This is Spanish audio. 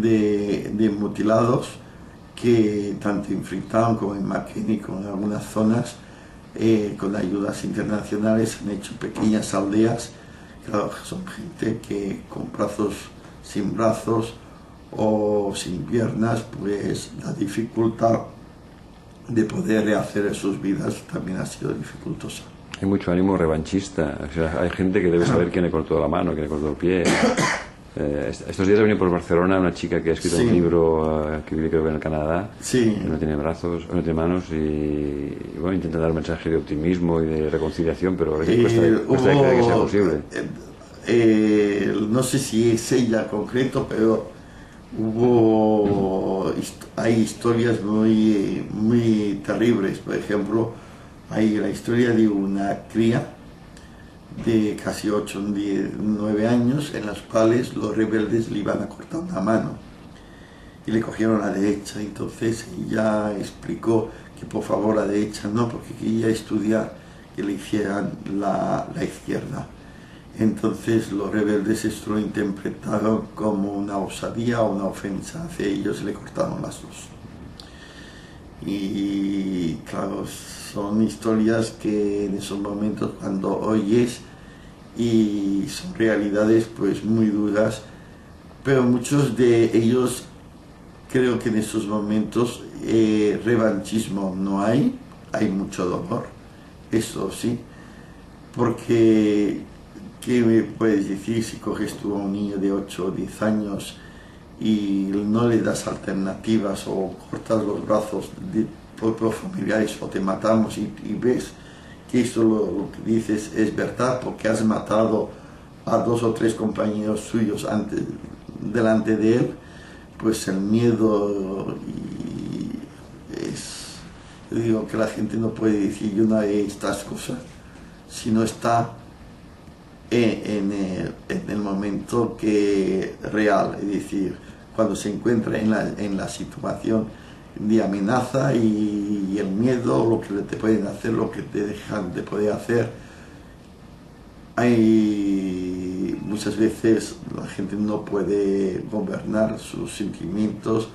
de mutilados que tanto en Freetown como en McKinney, como en algunas zonas, con ayudas internacionales han hecho pequeñas aldeas. Claro, son gente que con brazos, sin brazos o sin piernas, pues la dificultad de poder rehacer sus vidas también ha sido dificultosa. Hay mucho ánimo revanchista. O sea, hay gente que debe saber quién le cortó la mano, quién le cortó el pie. Estos días ha venido por Barcelona una chica que ha escrito un libro que vive creo que en el Canadá, que no tiene brazos, no tiene manos y bueno, intenta dar un mensaje de optimismo y de reconciliación, pero a veces cuesta creer que sea posible. No sé si es ella concreto, pero hay historias muy terribles. Por ejemplo, hay la historia de una cría de casi 8, 10, 9 años en las cuales los rebeldes le iban a cortar una mano y le cogieron la derecha. Entonces ella explicó que por favor la derecha no, porque quería estudiar, que le hicieran la izquierda. Entonces los rebeldes esto lo interpretaron como una osadía o una ofensa hacia ellos y le cortaron las dos. Y claro, son historias que en esos momentos cuando oyes y son realidades pues muy duras, pero muchos de ellos creo que en esos momentos revanchismo no hay mucho dolor, eso sí, porque ¿qué me puedes decir si coges tú a un niño de 8 o 10 años y no le das alternativas o cortas los brazos de propios familiares o te matamos y ves que esto lo que dices es verdad porque has matado a 2 o 3 compañeros suyos delante de él, pues el miedo yo digo que la gente no puede decir yo no haré estas cosas si no está en el momento real, es decir, cuando se encuentra en la situación de amenaza y el miedo, lo que te pueden hacer, lo que te dejan de poder hacer. Muchas veces la gente no puede gobernar sus sentimientos